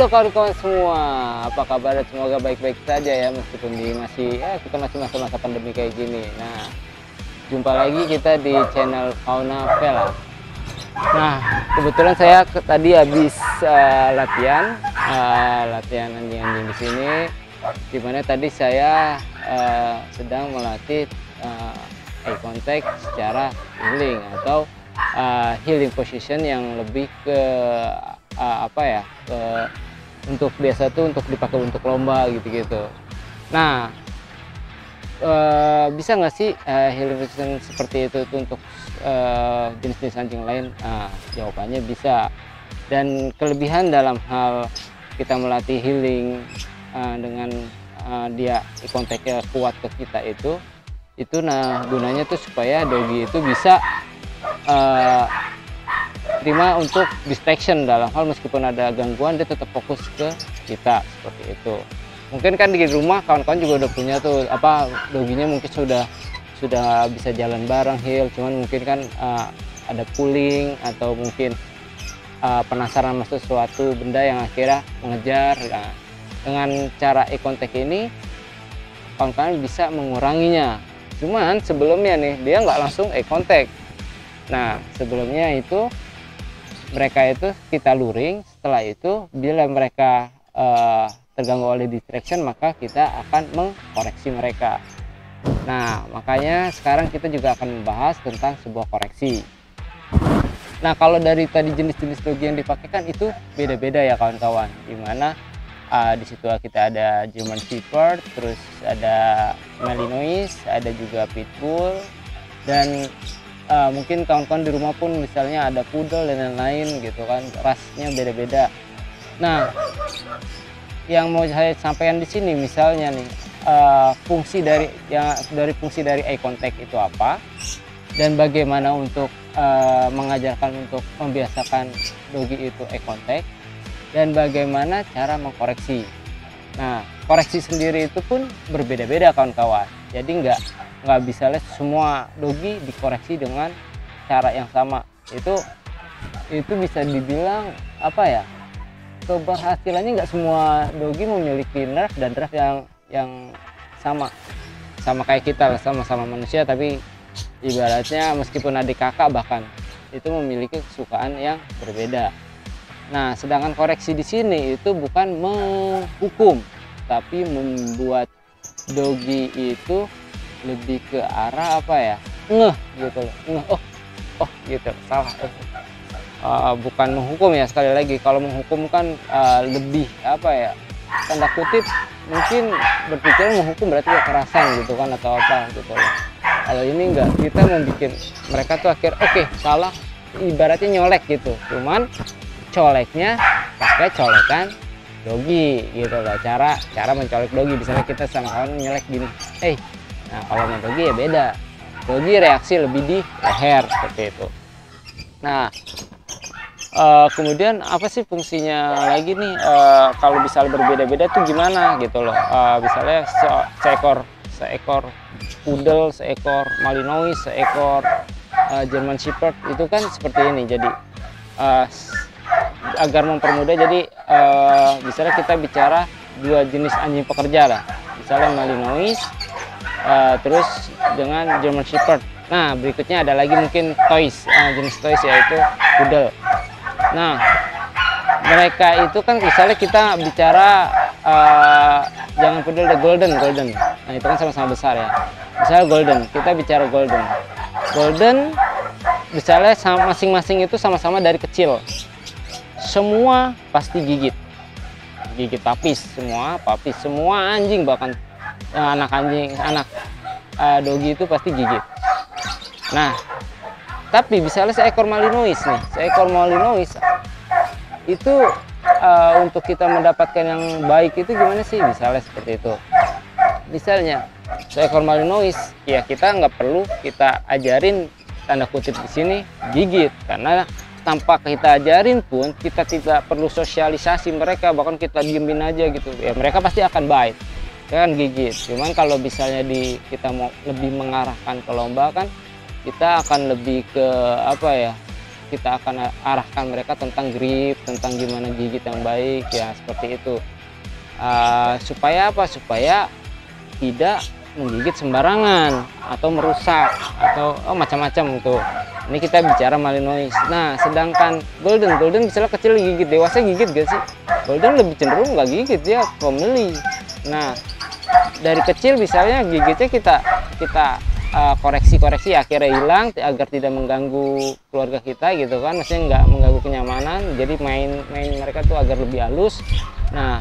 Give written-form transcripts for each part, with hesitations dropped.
Halo kawan-kawan semua, apa kabar? Semoga baik-baik saja ya, meskipun kita masih masa-masa pandemi kayak gini. Nah, jumpa lagi kita di channel Fauna Vela. Nah, kebetulan saya tadi habis latihan anjing-anjing di sini, dimana tadi saya sedang melatih eye contact secara healing atau healing position yang lebih ke untuk biasa tuh untuk dipakai untuk lomba gitu-gitu. Nah, bisa nggak sih healing position seperti itu tuh untuk jenis-jenis anjing lain? Nah, jawabannya bisa. Dan kelebihan dalam hal kita melatih healing dengan dia kontaknya kuat ke kita itu nah gunanya tuh supaya doggy itu bisa terima untuk distraction, dalam hal meskipun ada gangguan dia tetap fokus ke kita, seperti itu. Mungkin kan di rumah kawan-kawan juga udah punya tuh doginya mungkin sudah bisa jalan bareng heal, cuman mungkin kan ada pulling atau mungkin penasaran sama sesuatu benda yang akhirnya mengejar. Nah, dengan cara eye contact ini kawan-kawan bisa menguranginya. Cuman sebelumnya nih dia nggak langsung eye contact. Nah, sebelumnya itu mereka itu kita luring, setelah itu bila mereka terganggu oleh distraction maka kita akan mengkoreksi mereka. Nah, makanya sekarang kita juga akan membahas tentang sebuah koreksi. Nah, kalau dari tadi jenis-jenis dogi yang dipakai kan itu beda-beda ya kawan-kawan, dimana di situ kita ada German Shepherd, terus ada Malinois, ada juga Pitbull, dan mungkin kawan-kawan di rumah pun misalnya ada Poodle dan lain-lain gitu kan, rasnya beda-beda. Nah, yang mau saya sampaikan di sini misalnya nih fungsi dari eye contact itu apa, dan bagaimana untuk mengajarkan untuk membiasakan dogi itu eye contact, dan bagaimana cara mengkoreksi. Nah, koreksi sendiri itu pun berbeda-beda kawan-kawan, jadi nggak bisa lihat semua dogi dikoreksi dengan cara yang sama. Itu bisa dibilang keberhasilannya nggak semua dogi memiliki nerve dan drive yang sama kayak kita lah, sama-sama manusia, tapi ibaratnya meskipun adik kakak bahkan itu memiliki kesukaan yang berbeda. Nah, sedangkan koreksi di sini itu bukan menghukum, tapi membuat dogi itu lebih ke arah ngeh gitu loh, oh gitu, salah. Bukan menghukum ya, sekali lagi kalau menghukum kan lebih tanda kutip mungkin berpikir menghukum berarti kekerasan gitu kan atau apa gitu loh. Kalau ini enggak, kita membuat mereka tuh oke, salah, ibaratnya nyolek gitu, cuman coleknya pakai colekan dogi gitu loh. Cara mencolek dogi, misalnya kita sama kawan nyolek gini, nah kalau main dogi ya beda, dogi reaksi lebih di leher seperti itu. Nah, kemudian apa sih fungsinya lagi nih kalau misalnya berbeda-beda tuh gimana gitu loh. Misalnya seekor Poodle, seekor Malinois, seekor German Shepherd itu kan seperti ini. Jadi agar mempermudah, jadi misalnya kita bicara dua jenis anjing pekerja lah, misalnya Malinois terus dengan German Shepherd. Nah, berikutnya ada lagi mungkin toys, jenis toys yaitu Poodle. Nah, mereka itu kan misalnya kita bicara jangan Poodle deh, golden. Nah, itu kan sama-sama besar ya. Misalnya golden, kita bicara golden misalnya masing-masing itu sama-sama dari kecil, semua pasti gigit papis, semua anjing, bahkan anak dogi itu pasti gigit. Nah, tapi misalnya seekor Malinois itu untuk kita mendapatkan yang baik itu gimana sih, misalnya seperti itu. Misalnya seekor Malinois ya kita nggak perlu kita ajarin tanda kutip di sini gigit, karena tanpa kita ajarin pun kita tidak perlu sosialisasi mereka, bahkan kita diemin aja gitu ya mereka pasti akan bite, kan gigit. Cuman kalau misalnya kita mau lebih mengarahkan ke lomba kan kita akan lebih ke kita akan arahkan mereka tentang grip, tentang gimana gigit yang baik ya, seperti itu. Supaya apa? Supaya tidak menggigit sembarangan atau merusak atau macam-macam tuh. Ini kita bicara Malinois. Nah, sedangkan golden misalnya kecil gigit, dewasa gigit gak sih? Golden lebih cenderung nggak gigit, dia pemilih. Nah, dari kecil misalnya gigitnya kita koreksi akhirnya hilang agar tidak mengganggu keluarga kita gitu kan, maksudnya nggak mengganggu kenyamanan, jadi main mereka tuh agar lebih halus. Nah,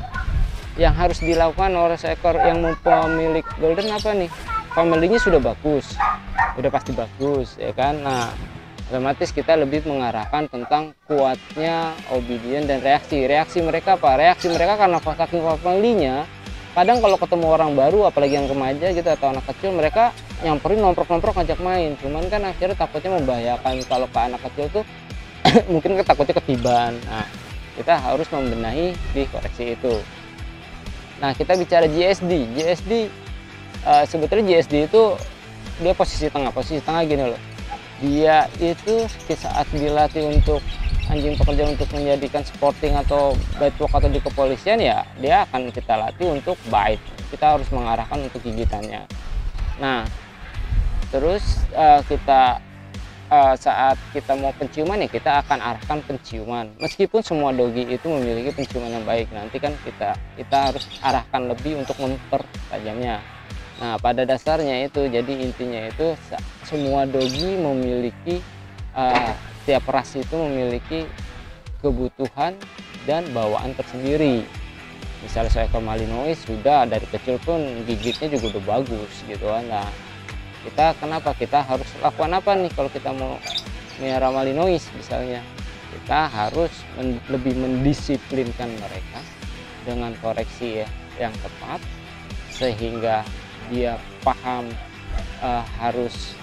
yang harus dilakukan oleh seekor yang pemilik golden apa nih? Familinya sudah bagus, udah pasti bagus ya kan. Nah, otomatis kita lebih mengarahkan tentang kuatnya obedient dan reaksi mereka apa? Reaksi mereka karena saking familinya, kadang kalau ketemu orang baru apalagi yang remaja gitu atau anak kecil, mereka nyamperin nomprok ngajak main, cuman kan akhirnya takutnya membahayakan. Kalau ke anak kecil tuh mungkin takutnya ketiban. Nah, kita harus membenahi di koreksi itu. Nah, kita bicara GSD sebetulnya GSD itu dia posisi tengah gini loh. Dia itu saat dilatih untuk anjing pekerja untuk menjadikan sporting atau bite work atau di kepolisian, ya dia akan kita latih untuk bite. Kita harus mengarahkan untuk gigitannya. Nah, terus saat kita mau penciuman ya kita akan arahkan penciuman. Meskipun semua dogi itu memiliki penciuman yang baik, nanti kan kita harus arahkan lebih untuk mempertajamnya. Nah, pada dasarnya itu, jadi intinya itu semua dogi memiliki setiap ras itu memiliki kebutuhan dan bawaan tersendiri. Misalnya seekor Malinois sudah dari kecil pun gigitnya juga udah bagus gitu kan. Nah, kita harus lakukan apa nih kalau kita mau melihara Malinois misalnya? Kita harus lebih mendisiplinkan mereka dengan koreksi yang tepat, sehingga dia paham harus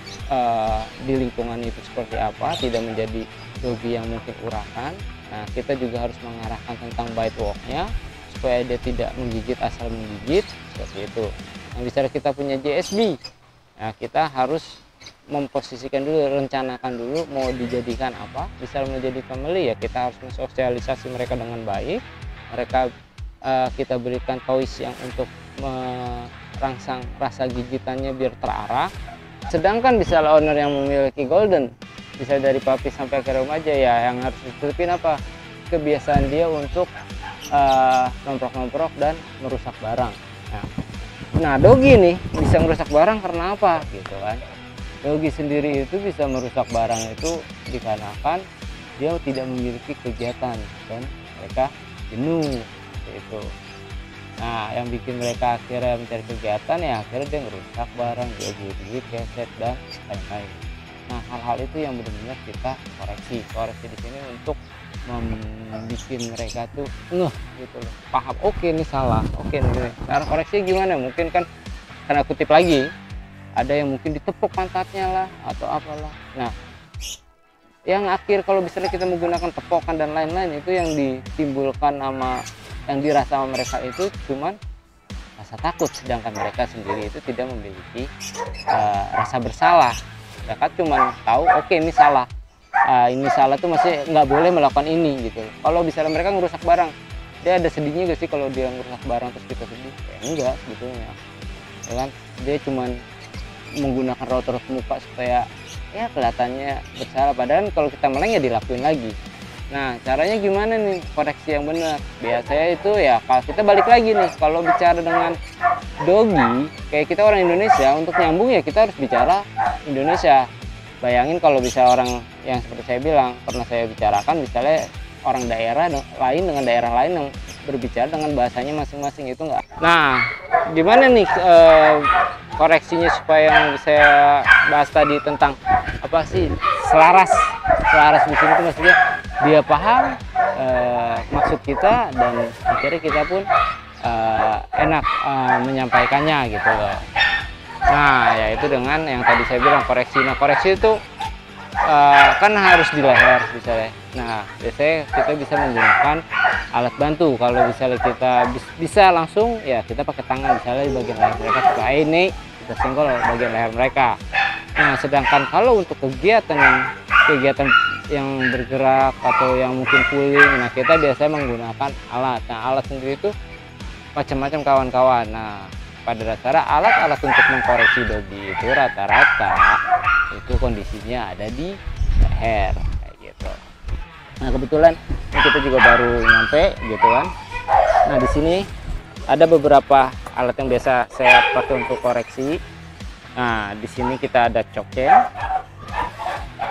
di lingkungan itu seperti apa, tidak menjadi dogi yang mungkin urakan. Nah, kita juga harus mengarahkan tentang bite walk-nya supaya dia tidak menggigit asal menggigit, seperti itu. Nah, bicara kita punya GSB, nah kita harus memposisikan dulu, rencanakan dulu mau dijadikan apa. Bisa menjadi family ya kita harus mensosialisasi mereka dengan baik. Mereka kita berikan toys yang untuk merangsang rasa gigitannya biar terarah. Sedangkan bisa owner yang memiliki golden, bisa dari puppy sampai ke remaja, ya yang harus ditutupin apa? Kebiasaan dia untuk nomprok-nomprok dan merusak barang. Nah, dogi nih bisa merusak barang karena apa gitu kan? Dogi sendiri itu bisa merusak barang itu dikarenakan dia tidak memiliki kegiatan dan mereka jenuh itu. Nah, yang bikin mereka akhirnya mencari kegiatan ya akhirnya dia merusak barang, dia gigit, keset dan lain-lain. Nah, hal-hal itu yang benar-benar kita koreksi di sini untuk membuat mereka tuh gitu loh, paham, oke ini salah, oke ini. Cara koreksi gimana? Mungkin kan karena kutip lagi, ada yang mungkin ditepuk pantatnya lah atau apalah. Nah, yang akhir kalau misalnya kita menggunakan tepokan dan lain-lain, itu yang ditimbulkan sama yang dirasa sama mereka itu cuman rasa takut, sedangkan mereka sendiri itu tidak memiliki rasa bersalah. Mereka cuman tahu oke ini salah. Ini salah tuh masih nggak boleh melakukan ini gitu. Kalau misalnya mereka ngerusak barang, dia ada sedihnya gak sih kalau dia ngerusak barang terus kita sedih? Enggak sebetulnya, ya kan? Dia cuman menggunakan raut muka supaya ya kelihatannya bersalah, padahal kalau kita meleng ya dilakuin lagi. Nah, caranya gimana nih koreksi yang benar? Biasanya itu ya kalau kita balik lagi nih, kalau bicara dengan dogi kayak kita orang Indonesia, untuk nyambung ya kita harus bicara Indonesia. Bayangin kalau bisa orang yang seperti saya bilang, pernah saya bicarakan, misalnya orang daerah lain dengan daerah lain yang berbicara dengan bahasanya masing-masing, itu enggak. Nah, gimana nih koreksinya supaya yang saya bahas tadi tentang apa sih selaras di sini itu maksudnya dia paham maksud kita dan akhirnya kita pun enak menyampaikannya gitu loh. Nah, yaitu dengan yang tadi saya bilang koreksi. Nah, koreksi itu kan harus di leher misalnya. Nah, biasanya kita bisa menggunakan alat bantu. Kalau misalnya kita bisa langsung ya kita pakai tangan misalnya di bagian leher mereka, supaya ini kita senggol bagian leher mereka. Nah, sedangkan kalau untuk kegiatan yang bergerak atau yang mungkin pulling. Nah, kita biasanya menggunakan alat. Nah, alat sendiri itu macam-macam kawan-kawan. Nah, pada dasarnya alat-alat untuk mengkoreksi dogi itu rata-rata itu kondisinya ada di leher kayak gitu. Nah, kebetulan kita juga baru nyampe gitu kan. Nah, di sini ada beberapa alat yang biasa saya pakai untuk koreksi. Nah, di sini kita ada choke chain.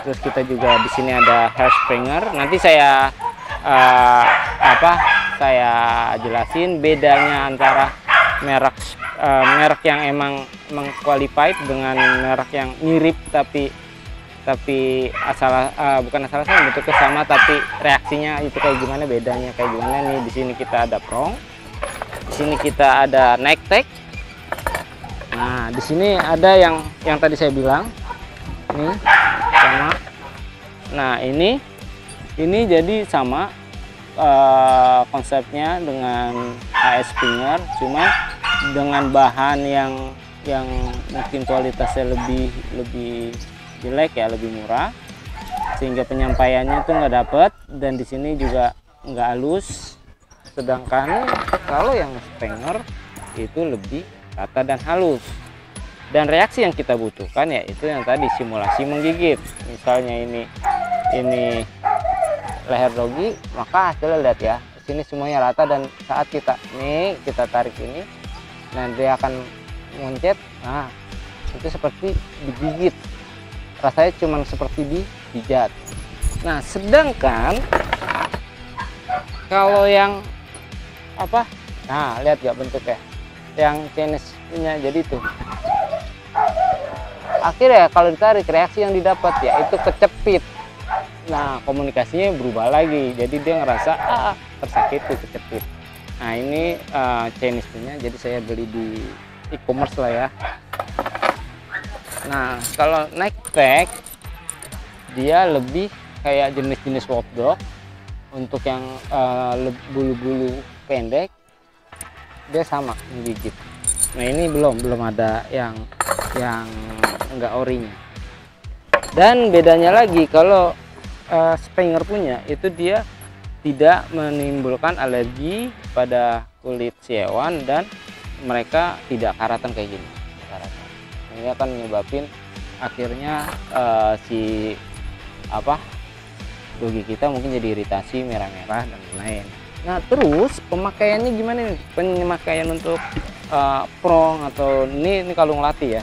Terus kita juga di sini ada hair springer. Nanti saya saya jelasin bedanya antara merek yang emang qualified dengan merek yang mirip tapi bukan asal bentuknya sama tapi reaksinya itu kayak gimana, bedanya kayak gimana nih. Di sini kita ada prong, di sini kita ada neck tag. Nah, di sini ada yang tadi saya bilang nih sama. Nah, ini jadi sama konsepnya dengan AS Springer, cuma dengan bahan yang mungkin kualitasnya lebih jelek ya, lebih murah, sehingga penyampaiannya tuh nggak dapet, dan di sini juga nggak halus. Sedangkan kalau yang Springer itu lebih rata dan halus, dan reaksi yang kita butuhkan yaitu yang tadi simulasi menggigit. Misalnya ini leher dogi, maka hasilnya lihat ya, sini semuanya rata, dan saat kita tarik ini, nah dia akan ngoncet. Nah, itu seperti digigit, rasanya cuma seperti dipijat. Nah, sedangkan kalau yang nah lihat gak bentuknya yang Chinese punya, jadi tuh akhirnya kalau ditarik, reaksi yang didapat ya itu kecepit. Nah, komunikasinya berubah lagi, jadi dia ngerasa tersakiti, kecepit. Nah, ini Chinese punya, jadi saya beli di e-commerce lah ya. Nah, kalau neck tag dia lebih kayak jenis-jenis wolf dog. Untuk yang bulu-bulu pendek dia sama menggigit. Nah, ini belum ada yang enggak orinya. Dan bedanya lagi, kalau Springer punya itu dia tidak menimbulkan alergi pada kulit si hewan, dan mereka tidak karatan kayak gini. Ini akan menyebabkan akhirnya dogi kita mungkin jadi iritasi, merah-merah dan lain-lain. Nah, terus pemakaiannya gimana nih? Pemakaian untuk prong atau ini kalung latih ya,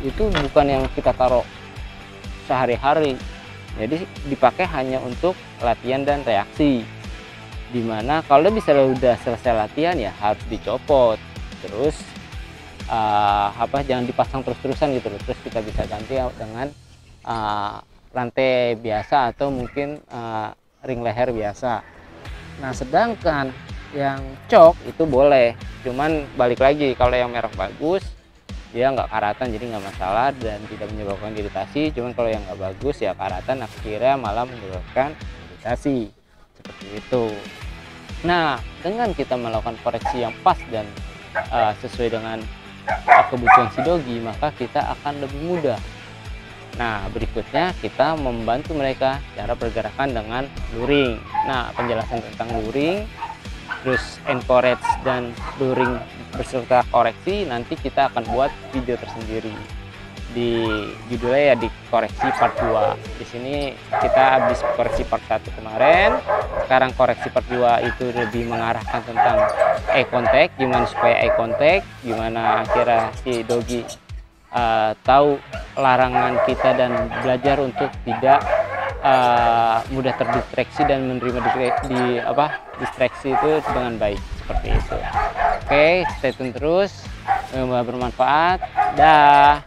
itu bukan yang kita taruh sehari-hari, jadi dipakai hanya untuk latihan dan reaksi, dimana kalau bisa udah selesai latihan ya harus dicopot, terus jangan dipasang terus-terusan gitu loh. Terus kita bisa ganti dengan rantai biasa atau mungkin ring leher biasa. Nah, sedangkan yang choke itu boleh, cuman balik lagi kalau yang merek bagus dia nggak karatan, jadi nggak masalah dan tidak menyebabkan iritasi. Cuman kalau yang nggak bagus ya karatan, akhirnya malah menyebabkan iritasi seperti itu. Nah, dengan kita melakukan koreksi yang pas dan sesuai dengan kebutuhan si dogi, maka kita akan lebih mudah. Nah, berikutnya kita membantu mereka cara pergerakan dengan luring. Nah, penjelasan tentang luring, terus encourage dan luring beserta koreksi, nanti kita akan buat video tersendiri di judulnya ya, di koreksi part 2. Di sini kita habis koreksi part 1 kemarin. Sekarang koreksi part 2 itu lebih mengarahkan tentang eye contact, gimana supaya eye contact, gimana akhirnya si dogi tahu larangan kita dan belajar untuk tidak mudah terdistraksi dan menerima distraksi itu dengan baik, seperti itu. Oke, stay tune terus, semoga bermanfaat. Dah.